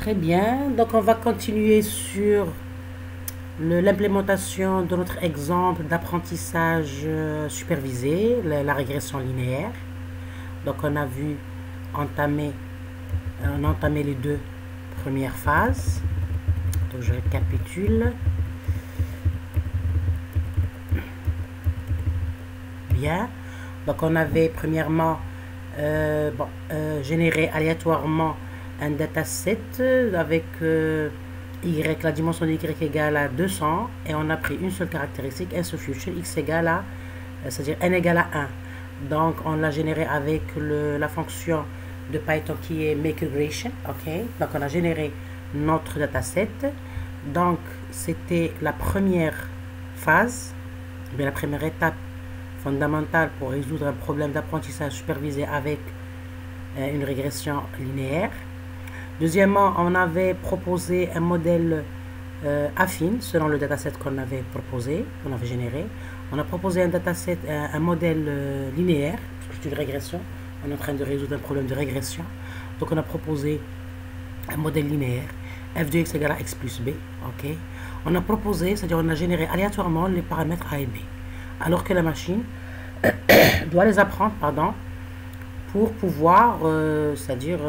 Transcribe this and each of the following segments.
Très bien, donc on va continuer sur l'implémentation de notre exemple d'apprentissage supervisé, la régression linéaire. Donc on a vu entamer, on a entamé les deux premières phases. Donc je récapitule. Bien, donc on avait premièrement généré aléatoirement un dataset avec y, la dimension de y égale à 200, et on a pris une seule caractéristique, un seul future, x égale à, c'est-à-dire n égale à 1. Donc on l'a généré avec la fonction de Python qui est makeGration. Ok, donc on a généré notre dataset. Donc c'était la première phase, mais la première étape fondamentale pour résoudre un problème d'apprentissage supervisé avec une régression linéaire. Deuxièmement, on avait proposé un modèle affine selon le dataset qu'on avait proposé, qu'on avait généré. On a proposé un dataset, un modèle linéaire, parce que c'est une régression. On est en train de résoudre un problème de régression. Donc on a proposé un modèle linéaire, f de x égale à x plus b. Ok. On a proposé, c'est-à-dire on a généré aléatoirement les paramètres a et b, alors que la machine doit les apprendre, pour pouvoir, c'est-à-dire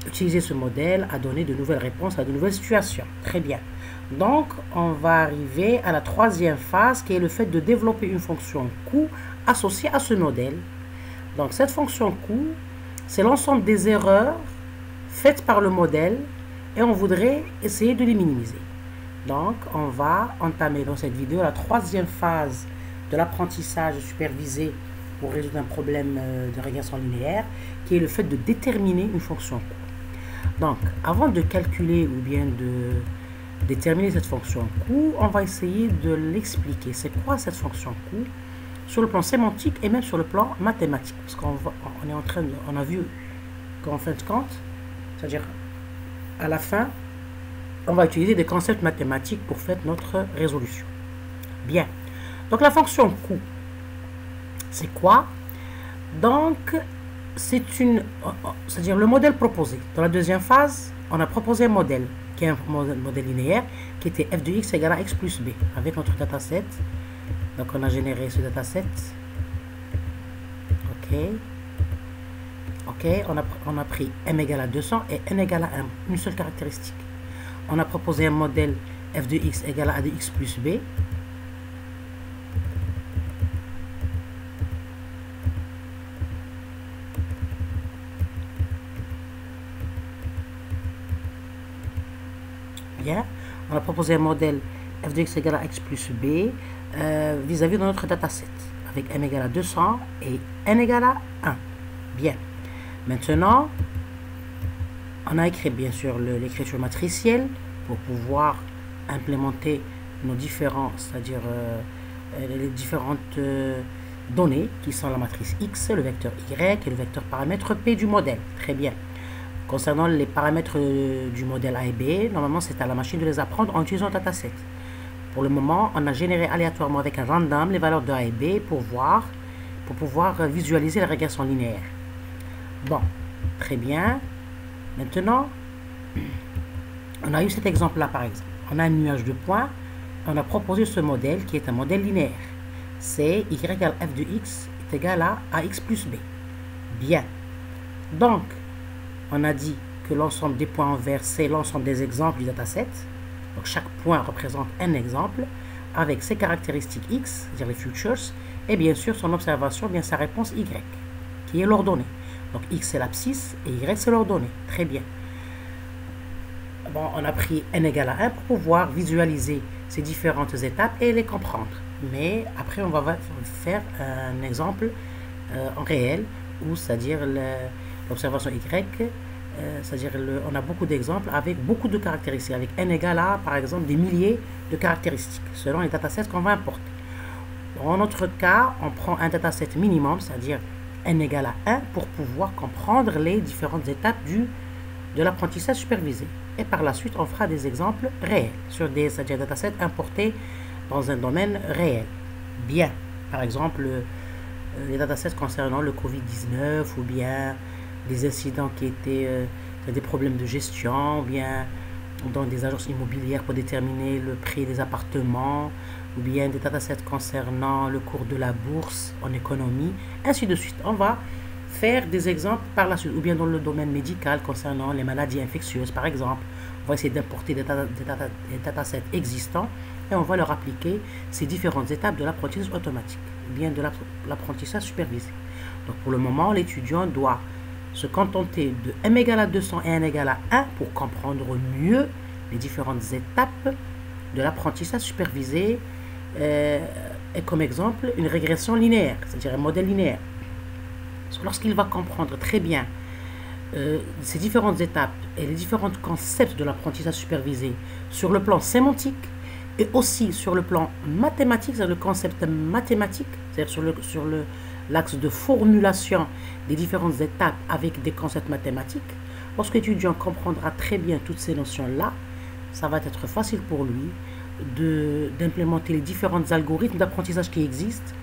utiliser ce modèle à donner de nouvelles réponses à de nouvelles situations. Très bien. Donc, on va arriver à la troisième phase qui est le fait de développer une fonction coût associée à ce modèle. Donc, cette fonction coût, c'est l'ensemble des erreurs faites par le modèle et on voudrait essayer de les minimiser. Donc, on va entamer dans cette vidéo la troisième phase de l'apprentissage supervisé pour résoudre un problème de régression linéaire, qui est le fait de déterminer une fonction coût. Donc, avant de calculer ou bien de déterminer cette fonction coût, on va essayer de l'expliquer. C'est quoi cette fonction coût sur le plan sémantique et même sur le plan mathématique? Parce qu'on est en train de, on a vu qu'en fin de compte, c'est-à-dire à la fin, on va utiliser des concepts mathématiques pour faire notre résolution. Bien. Donc, la fonction coût, c'est quoi? Donc, c'est-à-dire le modèle proposé. Dans la deuxième phase, on a proposé un modèle, qui est un modèle linéaire, qui était f de x égale à x plus b, avec notre dataset. Donc, on a généré ce dataset. Ok, on a pris m égale à 200 et n égale à 1, une seule caractéristique. On a proposé un modèle f de x égale à a de x plus b. Bien, on a proposé un modèle f de x égale à x plus b vis-à-vis de notre dataset, avec m égale à 200 et n égale à 1. Bien. Maintenant, on a écrit bien sûr l'écriture matricielle pour pouvoir implémenter nos différents, c'est-à-dire les différentes données qui sont la matrice X, le vecteur Y et le vecteur paramètre P du modèle. Très bien. Concernant les paramètres du modèle A et B, normalement c'est à la machine de les apprendre en utilisant un dataset. Pour le moment, on a généré aléatoirement avec un random les valeurs de A et B pour pouvoir visualiser la régression linéaire. Bon, très bien. Maintenant, on a eu cet exemple-là par exemple. On a un nuage de points. On a proposé ce modèle qui est un modèle linéaire. C'est y égale f de x est égal à ax plus b. Bien. Donc, on a dit que l'ensemble des points en vert, c'est l'ensemble des exemples du dataset. Donc, chaque point représente un exemple avec ses caractéristiques x, c'est-à-dire les futures, et bien sûr son observation, bien sa réponse y, qui est l'ordonnée. Donc, x c'est l'abscisse et y c'est l'ordonnée. Très bien. Bon, on a pris n égale à 1 pour pouvoir visualiser ces différentes étapes et les comprendre. Mais après, on va faire un exemple en réel, où c'est-à-dire l'observation y, c'est-à-dire on a beaucoup d'exemples avec beaucoup de caractéristiques, avec n égale à, par exemple, des milliers de caractéristiques, selon les datasets qu'on va importer. Dans notre cas, on prend un dataset minimum, c'est-à-dire n égale à 1, pour pouvoir comprendre les différentes étapes de l'apprentissage supervisé. Et par la suite, on fera des exemples réels, sur des datasets importés dans un domaine réel. Bien, par exemple, les datasets concernant le Covid-19 ou bien des incidents qui étaient il y a des problèmes de gestion, ou bien dans des agences immobilières pour déterminer le prix des appartements, ou bien des datasets concernant le cours de la bourse en économie, ainsi de suite. On va faire des exemples par la suite, ou bien dans le domaine médical concernant les maladies infectieuses, par exemple. On va essayer d'importer des datasets existants et on va leur appliquer ces différentes étapes de l'apprentissage automatique, ou bien de l'apprentissage supervisé. Donc pour le moment, l'étudiant doit se contenter de m égale à 200 et n égale à 1 pour comprendre mieux les différentes étapes de l'apprentissage supervisé, et comme exemple une régression linéaire, c'est-à-dire un modèle linéaire. Lorsqu'il va comprendre très bien ces différentes étapes et les différents concepts de l'apprentissage supervisé sur le plan sémantique et aussi sur le plan mathématique, c'est-à-dire le concept mathématique, c'est-à-dire sur l'axe de formulation des différentes étapes avec des concepts mathématiques. Lorsque l'étudiant comprendra très bien toutes ces notions-là, ça va être facile pour lui d'implémenter les différents algorithmes d'apprentissage qui existent,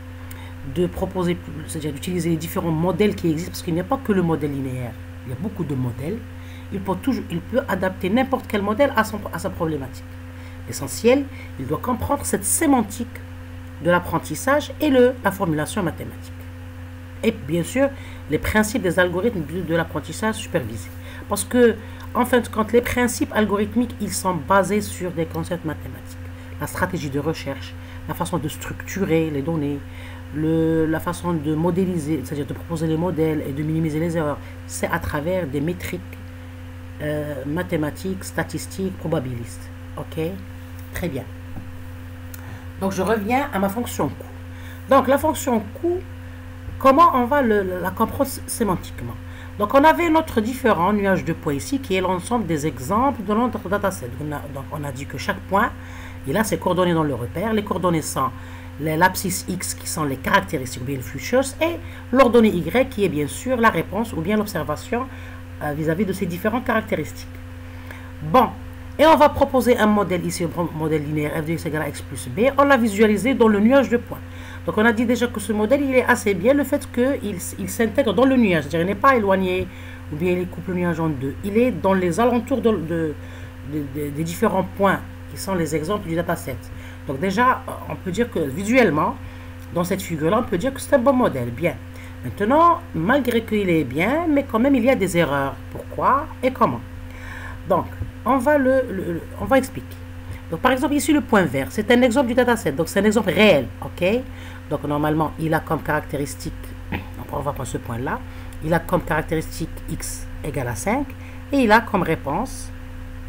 de proposer, c'est-à-dire d'utiliser les différents modèles qui existent, parce qu'il n'y a pas que le modèle linéaire, il y a beaucoup de modèles. Il peut adapter n'importe quel modèle à sa problématique. L'essentiel, il doit comprendre cette sémantique de l'apprentissage et la formulation mathématique. Et bien sûr, les principes des algorithmes de l'apprentissage supervisé. Parce que, en fin de compte, les principes algorithmiques, ils sont basés sur des concepts mathématiques. La stratégie de recherche, la façon de structurer les données, la façon de modéliser, c'est-à-dire de proposer les modèles et de minimiser les erreurs, c'est à travers des métriques mathématiques, statistiques, probabilistes. Ok? Très bien. Donc, je reviens à ma fonction coût. Donc, la fonction coût, comment on va la comprendre sémantiquement? Donc, on avait notre différent nuage de points ici, qui est l'ensemble des exemples de notre dataset. Donc, on a dit que chaque point, il a ses coordonnées dans le repère. Les coordonnées sont l'abscisse X, qui sont les caractéristiques, ou bien le futures, et l'ordonnée Y, qui est bien sûr la réponse, ou bien l'observation vis-à-vis de ces différentes caractéristiques. Bon, et on va proposer un modèle ici, un modèle linéaire f de x égale à x plus b. On l'a visualisé dans le nuage de points. Donc, on a dit déjà que ce modèle, il est assez bien le fait qu'il s'intègre dans le nuage. C'est-à-dire, il n'est pas éloigné, ou bien il coupe le nuage en deux. Il est dans les alentours des différents points qui sont les exemples du dataset. Donc, déjà, on peut dire que visuellement, dans cette figure-là, on peut dire que c'est un bon modèle. Bien. Maintenant, malgré qu'il est bien, mais quand même, il y a des erreurs. Pourquoi et comment? Donc, on va expliquer. Donc, par exemple, ici, le point vert, c'est un exemple du dataset. Donc, c'est un exemple réel. OK? Donc, normalement, il a comme caractéristique, on va prendre ce point-là, il a comme caractéristique x égale à 5, et il a comme réponse,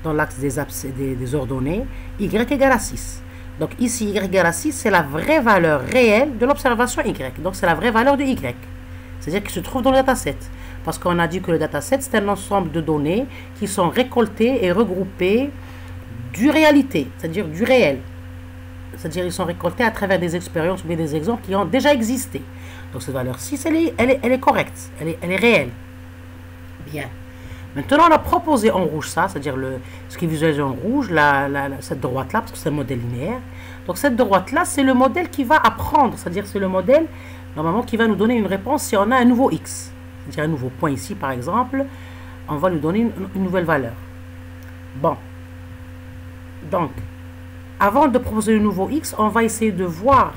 dans l'axe des ordonnées, y égale à 6. Donc, ici, y égale à 6, c'est la vraie valeur réelle de l'observation y. Donc, c'est la vraie valeur de y. C'est-à-dire qu'il se trouve dans le dataset. Parce qu'on a dit que le dataset, c'est un ensemble de données qui sont récoltées et regroupées du réalité, c'est-à-dire du réel. C'est-à-dire qu'ils sont récoltés à travers des expériences ou bien des exemples qui ont déjà existé. Donc cette valeur 6, elle est correcte, elle est réelle. Bien. Maintenant, on a proposé en rouge ça, c'est-à-dire ce qui est visualisé en rouge, cette droite-là, parce que c'est un modèle linéaire. Donc cette droite-là, c'est le modèle qui va apprendre, c'est-à-dire c'est le modèle, normalement, qui va nous donner une réponse si on a un nouveau x. C'est-à-dire un nouveau point ici, par exemple, on va lui donner une nouvelle valeur. Bon. Donc, avant de proposer le nouveau x, on va essayer de voir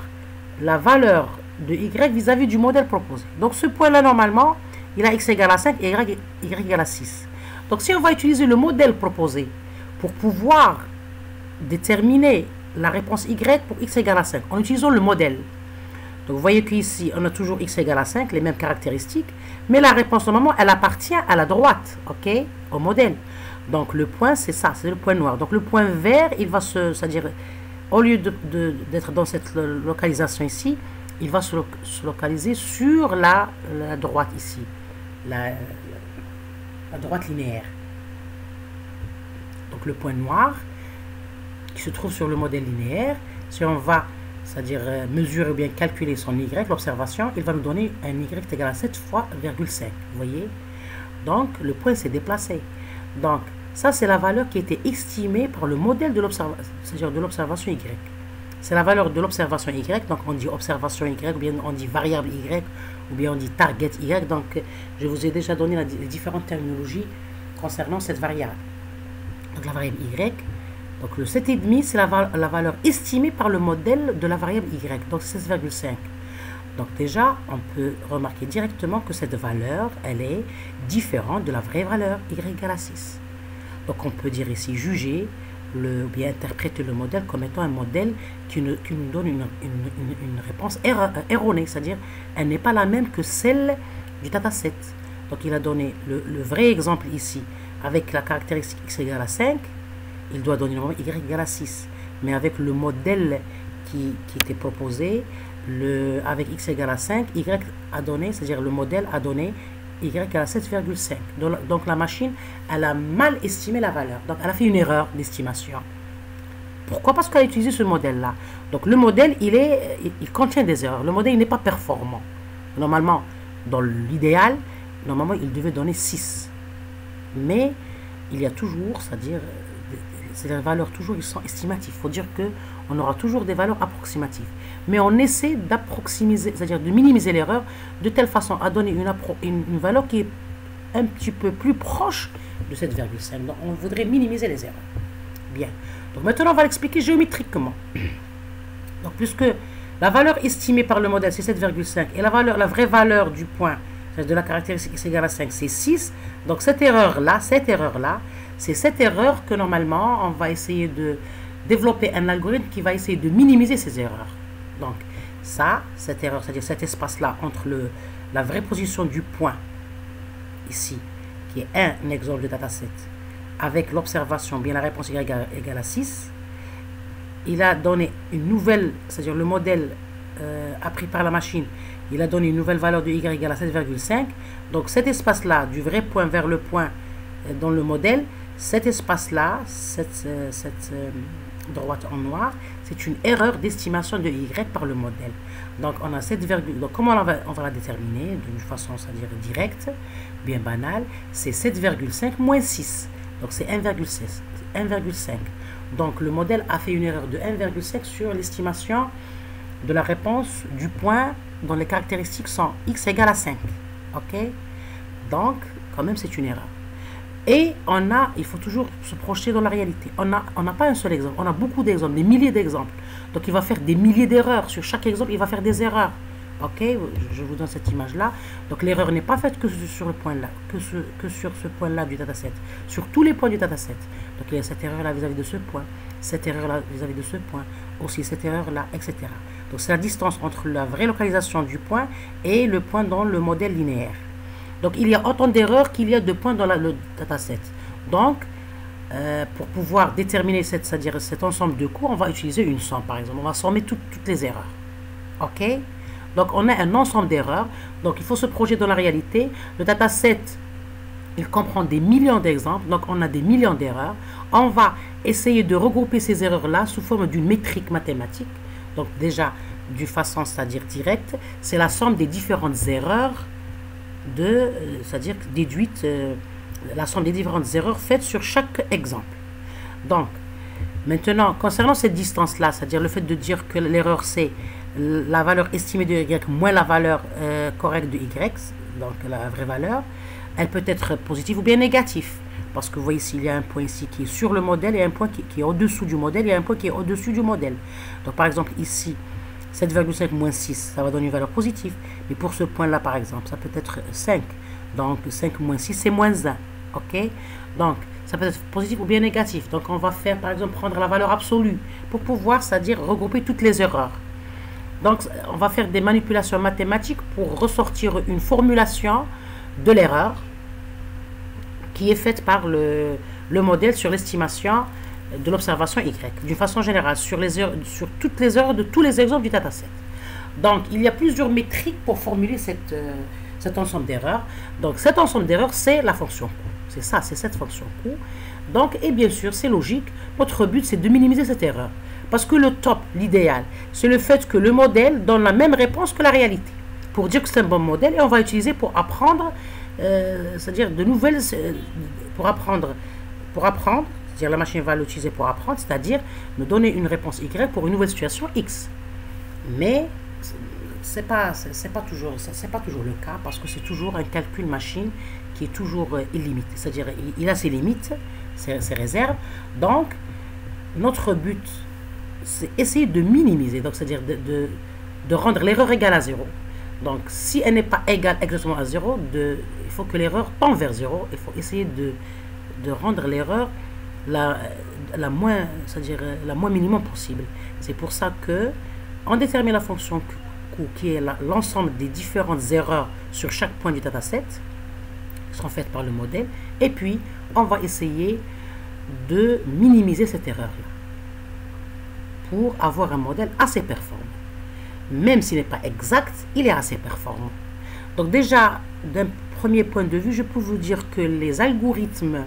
la valeur de y vis-à-vis du modèle proposé. Donc, ce point-là, normalement, il a x égale à 5 et y égale à 6. Donc, si on va utiliser le modèle proposé pour pouvoir déterminer la réponse y pour x égale à 5, en utilisant le modèle. Donc, vous voyez qu'ici, on a toujours x égale à 5, les mêmes caractéristiques, mais la réponse, normalement, elle appartient à la droite, ok, au modèle. Donc, le point, c'est ça, c'est le point noir. Donc, le point vert, il va c'est-à-dire, au lieu d'être dans cette localisation ici, il va se localiser sur la droite ici, la droite linéaire. Donc, le point noir qui se trouve sur le modèle linéaire, si on va, c'est-à-dire mesurer ou bien calculer son y, l'observation, il va nous donner un y égal à 7 fois 0,5. Vous voyez? Donc, le point s'est déplacé. Donc, ça, c'est la valeur qui a été estimée par le modèle de l'observation, c'est-à-dire de l'observation y. C'est la valeur de l'observation y, donc on dit observation y, ou bien on dit variable y, ou bien on dit target y. Donc, je vous ai déjà donné les différentes terminologies concernant cette variable. Donc la variable y, donc le 7,5 c'est la valeur estimée par le modèle de la variable y, donc 16,5. Donc déjà, on peut remarquer directement que cette valeur, elle est différente de la vraie valeur y égale à 6. Donc on peut dire ici juger, ou bien interpréter le modèle comme étant un modèle qui nous donne une réponse erronée, c'est-à-dire elle n'est pas la même que celle du dataset. Donc il a donné le vrai exemple ici avec la caractéristique x égale à 5, il doit donner normalement y égale à 6. Mais avec le modèle qui était proposé, avec x égale à 5, y a donné, c'est-à-dire le modèle a donné y égale à 7,5. Donc la machine, elle a mal estimé la valeur. Donc elle a fait une erreur d'estimation. Pourquoi? Parce qu'elle a utilisé ce modèle-là. Donc le modèle, il contient des erreurs. Le modèle, il n'est pas performant. Normalement, dans l'idéal, normalement, il devait donner 6. Mais il y a toujours, c'est-à-dire, les valeurs toujours, ils sont estimatives. Il faut dire qu'on aura toujours des valeurs approximatives. Mais on essaie d'approximiser, c'est-à-dire de minimiser l'erreur de telle façon à donner une valeur qui est un petit peu plus proche de 7,5. Donc on voudrait minimiser les erreurs. Bien. Donc maintenant on va l'expliquer géométriquement. Donc puisque la valeur estimée par le modèle c'est 7,5 et la vraie valeur du point de la caractéristique x égale à 5 c'est 6. Donc cette erreur-là, c'est cette erreur que normalement on va essayer de développer un algorithme qui va essayer de minimiser ces erreurs. Donc cette erreur, c'est-à-dire cet espace-là entre la vraie position du point, ici, qui est un exemple de dataset, avec l'observation, bien la réponse y égale à 6, il a donné une nouvelle, c'est-à-dire le modèle appris par la machine, il a donné une nouvelle valeur de y égale à 7,5. Donc cet espace-là, du vrai point vers le point dans le modèle, cet espace-là, cette droite en noir, c'est une erreur d'estimation de y par le modèle. Donc on a 7, donc comment on va la déterminer d'une façon, c'est-à-dire directe, bien banale, c'est 7,5 moins 6. Donc c'est 1,5. Donc le modèle a fait une erreur de 1,5 sur l'estimation de la réponse du point dont les caractéristiques sont x égale à 5. Ok? Donc quand même c'est une erreur. Et il faut toujours se projeter dans la réalité. On n'a pas un seul exemple, on a beaucoup d'exemples, des milliers d'exemples. Donc il va faire des milliers d'erreurs. Sur chaque exemple, il va faire des erreurs. Ok, je vous donne cette image-là. Donc l'erreur n'est pas faite que sur le point-là, que sur ce point-là du dataset. Sur tous les points du dataset. Donc il y a cette erreur-là vis-à-vis de ce point, cette erreur-là vis-à-vis de ce point, aussi cette erreur-là, etc. Donc c'est la distance entre la vraie localisation du point et le point dans le modèle linéaire. Donc il y a autant d'erreurs qu'il y a de points dans le dataset. Donc pour pouvoir déterminer c'est-à-dire cet ensemble de coûts, on va utiliser une somme par exemple. On va sommer toutes les erreurs. Ok? Donc on a un ensemble d'erreurs. Donc il faut se projeter dans la réalité. Le dataset, il comprend des millions d'exemples. Donc on a des millions d'erreurs. On va essayer de regrouper ces erreurs-là sous forme d'une métrique mathématique. Donc déjà, d'une façon, c'est-à-dire directe, c'est la somme des différentes erreurs c'est-à-dire déduite, la somme des différentes erreurs faites sur chaque exemple. Donc, maintenant, concernant cette distance-là, c'est-à-dire le fait de dire que l'erreur c'est la valeur estimée de y moins la valeur correcte de y, donc la vraie valeur, elle peut être positive ou bien négative. Parce que vous voyez ici, il y a un point ici qui est sur le modèle et un point qui est au-dessous du modèle et un point qui est au-dessus du modèle. Donc par exemple ici, 7,5 moins 6, ça va donner une valeur positive. Mais pour ce point-là, par exemple, ça peut être 5. Donc 5 moins 6, c'est moins 1. Ok? Donc ça peut être positif ou bien négatif. Donc on va faire, par exemple, prendre la valeur absolue pour pouvoir, c'est-à-dire regrouper toutes les erreurs. Donc on va faire des manipulations mathématiques pour ressortir une formulation de l'erreur qui est faite par le modèle sur l'estimation de l'observation Y, d'une façon générale, sur toutes les erreurs de tous les exemples du dataset. Donc, il y a plusieurs métriques pour formuler cet ensemble d'erreurs. Donc, cet ensemble d'erreurs, c'est la fonction coût. C'est ça, c'est cette fonction coût. Donc, et bien sûr, c'est logique, notre but, c'est de minimiser cette erreur. Parce que le top, l'idéal, c'est le fait que le modèle donne la même réponse que la réalité. Pour dire que c'est un bon modèle, et on va utiliser pour apprendre, c'est-à-dire de nouvelles, pour apprendre, c'est-à-dire la machine va l'utiliser pour apprendre, c'est-à-dire me donner une réponse Y pour une nouvelle situation X. Mais c'est pas toujours, c'est pas toujours le cas parce que c'est toujours un calcul machine qui est toujours illimité. C'est-à-dire, il a ses limites, ses réserves. Donc, notre but, c'est essayer de minimiser, donc c'est-à-dire de rendre l'erreur égale à zéro. Donc, si elle n'est pas égale exactement à zéro, il faut que l'erreur tende vers zéro. Il faut essayer de rendre l'erreur la moins, c'est-à-dire la moins minimum possible. C'est pour ça que on détermine la fonction Q, qui est l'ensemble des différentes erreurs sur chaque point du dataset, qui sont faites par le modèle, et puis on va essayer de minimiser cette erreur-là pour avoir un modèle assez performant. Même s'il n'est pas exact, il est assez performant. Donc déjà, d'un premier point de vue, je peux vous dire que les algorithmes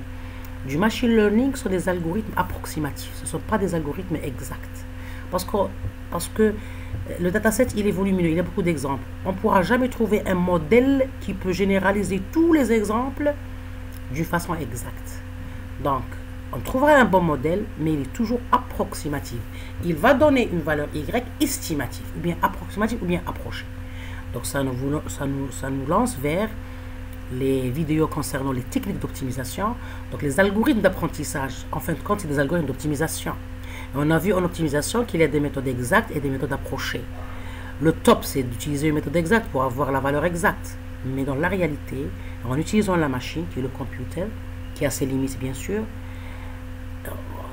du machine learning sont des algorithmes approximatifs. Ce ne sont pas des algorithmes exacts. Parce que le dataset, il est volumineux, il y a beaucoup d'exemples. On ne pourra jamais trouver un modèle qui peut généraliser tous les exemples d'une façon exacte. Donc, on trouvera un bon modèle, mais il est toujours approximatif. Il va donner une valeur Y estimative, ou bien approximative, ou bien approchée. Donc, ça nous lance vers les vidéos concernant les techniques d'optimisation. Donc, les algorithmes d'apprentissage, en fin de compte, c'est des algorithmes d'optimisation. On a vu en optimisation qu'il y a des méthodes exactes et des méthodes approchées. Le top, c'est d'utiliser une méthode exacte pour avoir la valeur exacte. Mais dans la réalité, en utilisant la machine, qui est le computer, qui a ses limites bien sûr,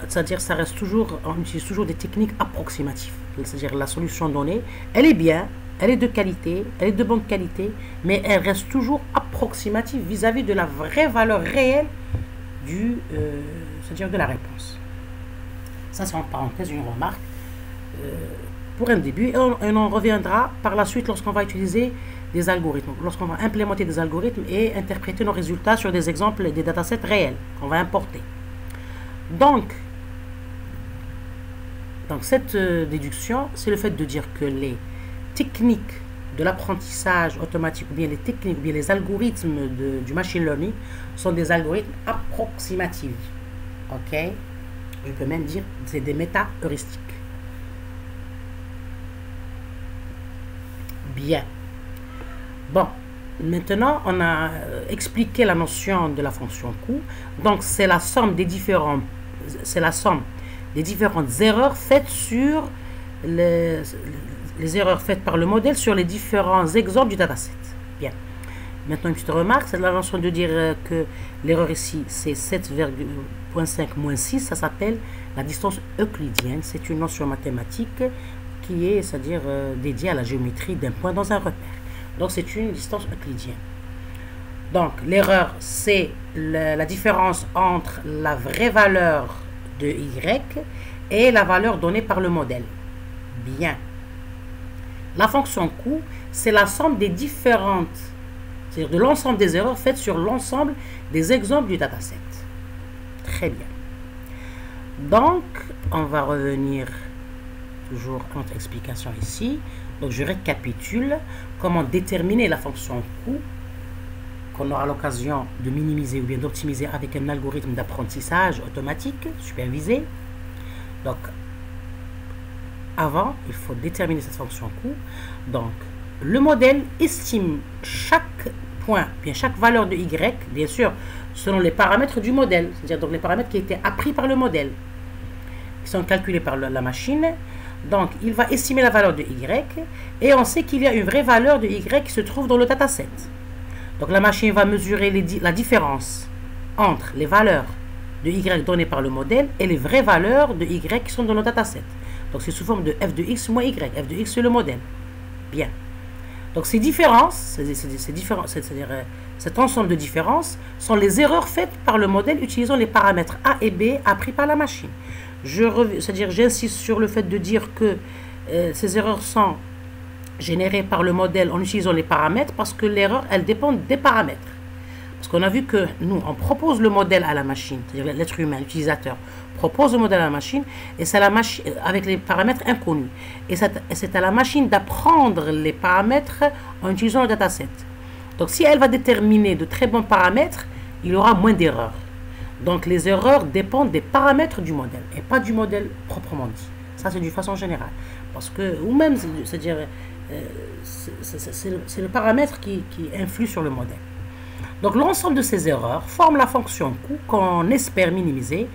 c'est-à-dire ça reste toujours, on utilise toujours des techniques approximatives. C'est-à-dire la solution donnée, elle est bien, elle est de qualité, elle est de bonne qualité, mais elle reste toujours approximative vis-à-vis de la vraie valeur réelle c'est-à-dire de la réponse. Ça, c'est en parenthèse une remarque pour un début, et on reviendra par la suite lorsqu'on va utiliser des algorithmes, lorsqu'on va implémenter des algorithmes et interpréter nos résultats sur des exemples des datasets réels qu'on va importer. Donc cette déduction, c'est le fait de dire que les techniques de l'apprentissage automatique, ou bien les techniques, ou bien les algorithmes du machine learning sont des algorithmes approximatifs. Ok? Je peux même dire que c'est des méta-heuristiques. Bien. Bon, maintenant, on a expliqué la notion de la fonction Q. Donc, c'est la somme des différentes erreurs faites sur les erreurs faites par le modèle sur les différents exemples du dataset. Bien. Maintenant, une petite remarque, c'est la notion de dire que l'erreur ici, c'est 7,5 moins 6, ça s'appelle la distance euclidienne. C'est une notion mathématique qui est, c'est-à-dire dédiée à la géométrie d'un point dans un repère. Donc, c'est une distance euclidienne. Donc, l'erreur, c'est la différence entre la vraie valeur de Y et la valeur donnée par le modèle. Bien. La fonction Q, c'est la somme des différentes, c'est-à-dire de l'ensemble des erreurs faites sur l'ensemble des exemples du dataset. Très bien. Donc, on va revenir toujours à notre explication ici. Donc, je récapitule comment déterminer la fonction Q qu'on aura l'occasion de minimiser ou bien d'optimiser avec un algorithme d'apprentissage automatique supervisé. Donc, avant, il faut déterminer cette fonction Q. Donc, le modèle estime chaque point, bien chaque valeur de Y, bien sûr, selon les paramètres du modèle, c'est-à-dire donc les paramètres qui étaient appris par le modèle, qui sont calculés par la machine. Donc, il va estimer la valeur de Y, et on sait qu'il y a une vraie valeur de Y qui se trouve dans le dataset. Donc, la machine va mesurer la différence entre les valeurs de Y données par le modèle et les vraies valeurs de Y qui sont dans le dataset. Donc, c'est sous forme de f de x moins y. F de x, c'est le modèle. Bien. Donc, ces différences, c'est-à-dire cet ensemble de différences, sont les erreurs faites par le modèle utilisant les paramètres A et B appris par la machine. C'est-à-dire, j'insiste sur le fait de dire que ces erreurs sont générées par le modèle en utilisant les paramètres parce que l'erreur, elle dépend des paramètres. Parce qu'on a vu que nous, on propose le modèle à la machine, c'est-à-dire l'être humain, l'utilisateur, propose le modèle à la machine, et c'est la machine avec les paramètres inconnus. Et c'est à la machine d'apprendre les paramètres en utilisant le dataset. Donc, si elle va déterminer de très bons paramètres, il y aura moins d'erreurs. Donc, les erreurs dépendent des paramètres du modèle, et pas du modèle proprement dit. Ça, c'est d'une façon générale. Parce que, ou même, c'est-à-dire, c'est le paramètre qui influe sur le modèle. Donc l'ensemble de ces erreurs forme la fonction coût qu'on espère minimiser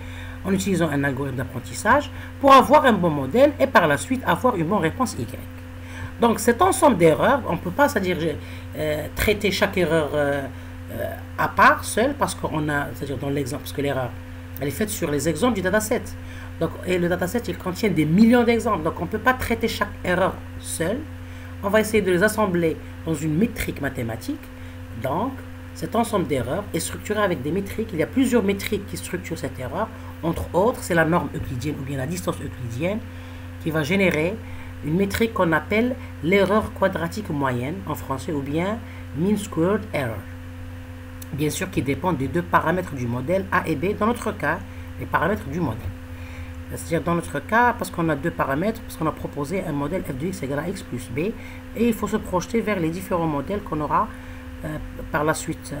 en utilisant un algorithme d'apprentissage pour avoir un bon modèle et par la suite avoir une bonne réponse Y. Donc cet ensemble d'erreurs, on ne peut pas, c'est-à-dire traiter chaque erreur à part, seule, parce qu'on a, c'est-à-dire dans l'exemple, parce que l'erreur, elle est faite sur les exemples du dataset. Donc, et le dataset, il contient des millions d'exemples. Donc on ne peut pas traiter chaque erreur seule. On va essayer de les assembler dans une métrique mathématique. Donc, cet ensemble d'erreurs est structuré avec des métriques. Il y a plusieurs métriques qui structurent cette erreur. Entre autres, c'est la norme euclidienne ou bien la distance euclidienne qui va générer une métrique qu'on appelle l'erreur quadratique moyenne en français ou bien mean squared error. Bien sûr, qui dépendent des deux paramètres du modèle A et B. Dans notre cas, les paramètres du modèle. C'est-à-dire dans notre cas, parce qu'on a deux paramètres, parce qu'on a proposé un modèle f de x égale à x plus b, et il faut se projeter vers les différents modèles qu'on aura par la suite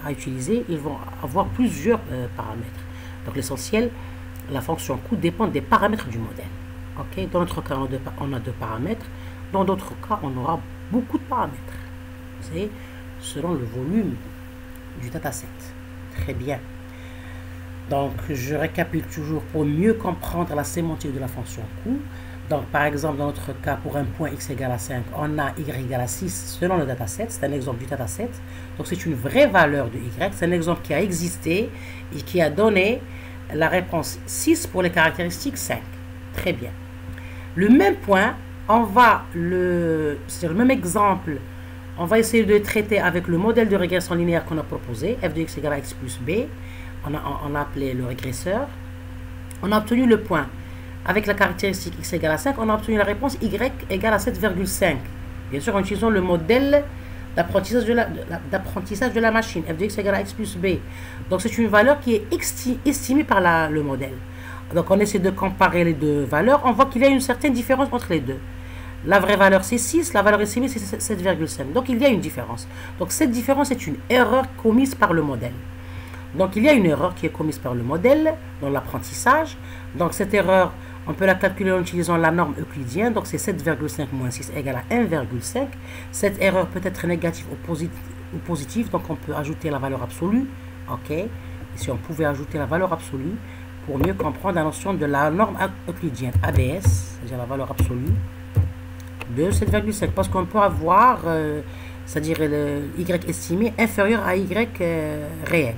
à utiliser. Ils vont avoir plusieurs paramètres. Donc l'essentiel, la fonction coût dépend des paramètres du modèle. Okay? Dans notre cas, on a deux paramètres. Dans d'autres cas, on aura beaucoup de paramètres. C'est selon le volume du dataset. Très bien. Donc, je récapitule toujours pour mieux comprendre la sémantique de la fonction coût. Donc, par exemple, dans notre cas, pour un point x égale à 5, on a y égale à 6 selon le dataset. C'est un exemple du dataset. Donc, c'est une vraie valeur de y. C'est un exemple qui a existé et qui a donné la réponse 6 pour les caractéristiques 5. Très bien. Le même point, c'est le même exemple, on va essayer de le traiter avec le modèle de régression linéaire qu'on a proposé, f de x égale à x plus b. On a appelé le régresseur. On a obtenu le point. Avec la caractéristique x égale à 5, on a obtenu la réponse y égale à 7,5. Bien sûr, en utilisant le modèle d'apprentissage de la machine, f de x égale à x plus b. Donc, c'est une valeur qui est estimée par le modèle. Donc, on essaie de comparer les deux valeurs. On voit qu'il y a une certaine différence entre les deux. La vraie valeur, c'est 6. La valeur estimée, c'est 7,5. Donc, il y a une différence. Donc, cette différence est une erreur commise par le modèle. Donc, il y a une erreur qui est commise par le modèle dans l'apprentissage. Donc, cette erreur, on peut la calculer en utilisant la norme euclidienne. Donc, c'est 7,5 moins 6 égale à 1,5. Cette erreur peut être négative ou positive. Donc, on peut ajouter la valeur absolue. OK. Et si on pouvait ajouter la valeur absolue pour mieux comprendre la notion de la norme euclidienne ABS, c'est-à-dire la valeur absolue de 7,5. Parce qu'on peut avoir, c'est-à-dire le Y estimé inférieur à Y réel.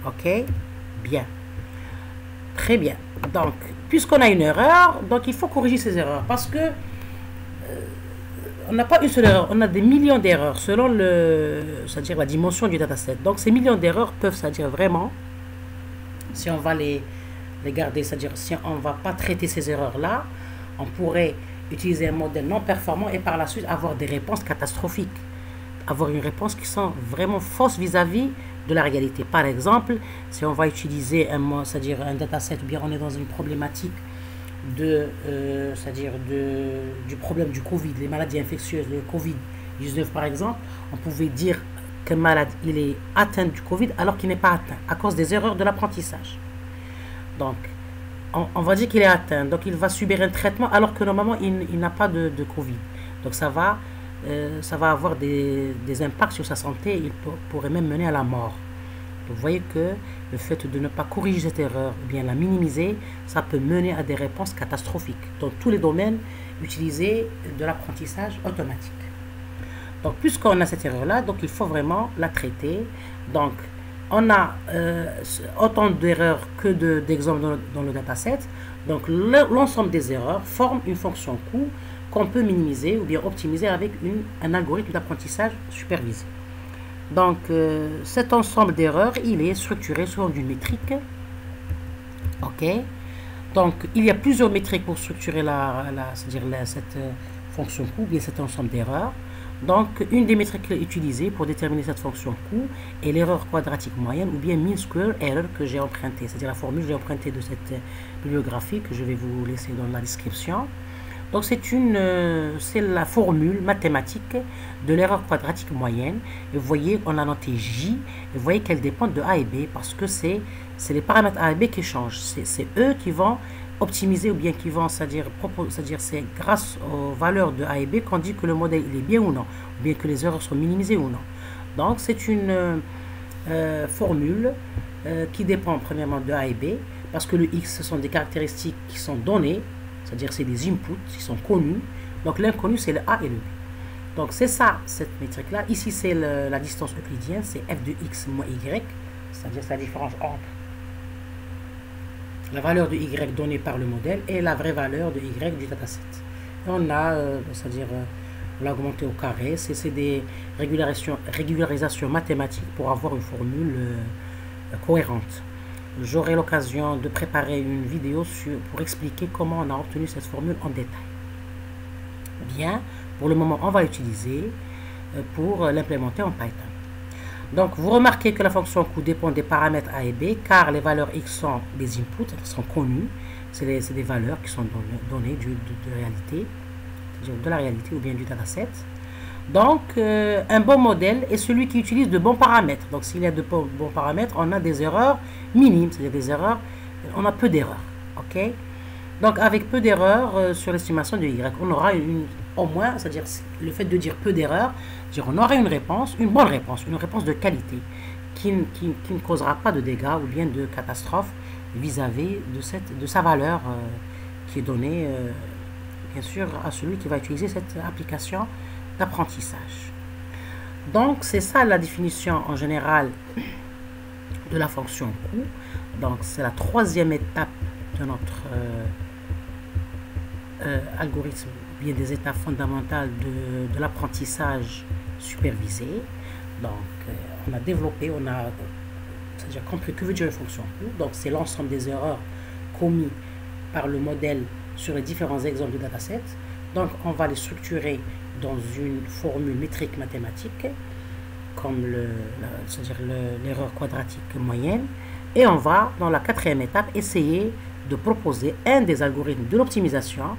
OK? Bien. Très bien. Donc, puisqu'on a une erreur, donc il faut corriger ces erreurs. Parce que on n'a pas une seule erreur, on a des millions d'erreurs selon c'est-à-dire la dimension du dataset. Donc, ces millions d'erreurs peuvent, c'est-à-dire vraiment, si on va les garder, c'est-à-dire si on ne va pas traiter ces erreurs-là, on pourrait utiliser un modèle non performant et par la suite avoir des réponses catastrophiques. Avoir une réponse qui sont vraiment fausses vis-à-vis de la réalité. Par exemple, si on va utiliser c'est-à-dire un dataset, ou bien on est dans une problématique c'est-à-dire du problème du Covid, les maladies infectieuses, le Covid-19 par exemple, on pouvait dire qu'un malade il est atteint du Covid alors qu'il n'est pas atteint à cause des erreurs de l'apprentissage. Donc, on va dire qu'il est atteint, donc il va subir un traitement alors que normalement il n'a pas de Covid. Donc ça va avoir des impacts sur sa santé, il pourrait même mener à la mort. Donc vous voyez que le fait de ne pas corriger cette erreur, ou bien la minimiser, ça peut mener à des réponses catastrophiques dans tous les domaines utilisés de l'apprentissage automatique. Donc puisqu'on a cette erreur-là, donc il faut vraiment la traiter. Donc on a autant d'erreurs que d'exemples dans le dataset. Donc l'ensemble des erreurs forme une fonction coût qu'on peut minimiser ou bien optimiser avec un algorithme d'apprentissage supervisé. Donc, cet ensemble d'erreurs, il est structuré selon une métrique. OK. Donc, il y a plusieurs métriques pour structurer c'est-à-dire cette fonction coût, bien cet ensemble d'erreurs. Donc, une des métriques utilisées pour déterminer cette fonction coût est l'erreur quadratique moyenne ou bien mean square error que j'ai empruntée. C'est-à-dire la formule que j'ai empruntée de cette bibliographie que je vais vous laisser dans la description. Donc c'est la formule mathématique de l'erreur quadratique moyenne. Et vous voyez, on a noté J. Et vous voyez qu'elle dépend de A et B parce que c'est les paramètres A et B qui changent. C'est eux qui vont optimiser ou bien qui vont, c'est-à-dire c'est grâce aux valeurs de A et B qu'on dit que le modèle il est bien ou non, ou bien que les erreurs sont minimisées ou non. Donc c'est une formule qui dépend premièrement de A et B, parce que le X ce sont des caractéristiques qui sont données, c'est-à-dire c'est des inputs qui sont connus. Donc l'inconnu c'est le A et le B. Donc c'est ça cette métrique là. Ici c'est la distance euclidienne, c'est f de x moins y, c'est-à-dire c'est la différence entre la valeur de y donnée par le modèle et la vraie valeur de y du dataset. Et on a, c'est-à-dire on l'a augmenté au carré, c'est des régularisations mathématiques pour avoir une formule cohérente. J'aurai l'occasion de préparer une vidéo pour expliquer comment on a obtenu cette formule en détail. Bien, pour le moment on va l'utiliser pour l'implémenter en Python. Donc vous remarquez que la fonction coût dépend des paramètres A et B, car les valeurs X sont des inputs, sont connues, c'est des valeurs qui sont données de réalité, c'est-à-dire de la réalité ou bien du dataset. Donc un bon modèle est celui qui utilise de bons paramètres. Donc s'il y a de bons paramètres, on a des erreurs minimes, c'est-à-dire des erreurs, on a peu d'erreurs. Ok. Donc avec peu d'erreurs sur l'estimation de Y, on aura au moins, c'est-à-dire le fait de dire peu d'erreurs, on aura une réponse, une bonne réponse, une réponse de qualité qui ne causera pas de dégâts ou bien de catastrophes vis-à-vis de sa valeur qui est donnée, bien sûr, à celui qui va utiliser cette application d'apprentissage. Donc c'est ça la définition en général de la fonction coût. Donc c'est la troisième étape de notre algorithme, bien des étapes fondamentales de l'apprentissage supervisé. Donc on a développé, c'est-à-dire compris que veut dire une fonction coût. Donc c'est l'ensemble des erreurs commises par le modèle sur les différents exemples de dataset. Donc on va les structurer dans une formule métrique mathématique comme c'est-à-dire l'erreur quadratique moyenne, et on va dans la quatrième étape essayer de proposer un des algorithmes de l'optimisation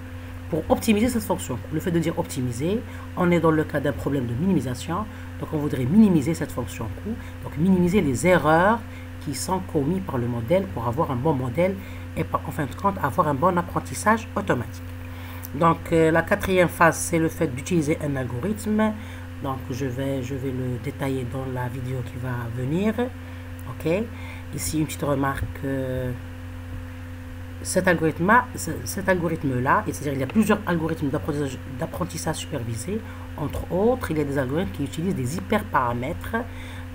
pour optimiser cette fonction. Le fait de dire optimiser, on est dans le cas d'un problème de minimisation, donc on voudrait minimiser cette fonction coût, donc minimiser les erreurs qui sont commises par le modèle pour avoir un bon modèle et en fin de compte avoir un bon apprentissage automatique. Donc la quatrième phase, c'est le fait d'utiliser un algorithme. Donc je vais le détailler dans la vidéo qui va venir. Ok. Ici une petite remarque. Cet algorithme-là, c'est-à-dire il y a plusieurs algorithmes d'apprentissage supervisé. Entre autres, il y a des algorithmes qui utilisent des hyperparamètres.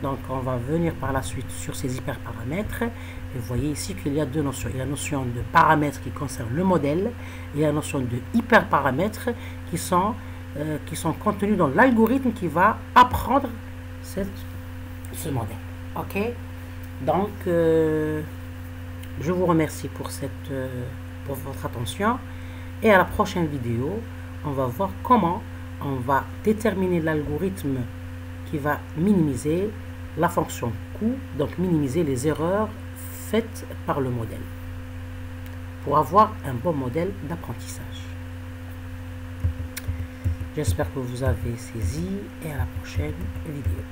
Donc on va venir par la suite sur ces hyperparamètres. Et vous voyez ici qu'il y a deux notions. Il y a la notion de paramètres qui concerne le modèle et la notion de hyperparamètres qui sont contenus dans l'algorithme qui va apprendre ce modèle. Ok. Donc je vous remercie pour votre attention, et à la prochaine vidéo on va voir comment on va déterminer l'algorithme qui va minimiser la fonction coût, donc minimiser les erreurs faites par le modèle pour avoir un bon modèle d'apprentissage. J'espère que vous avez saisi, et à la prochaine vidéo.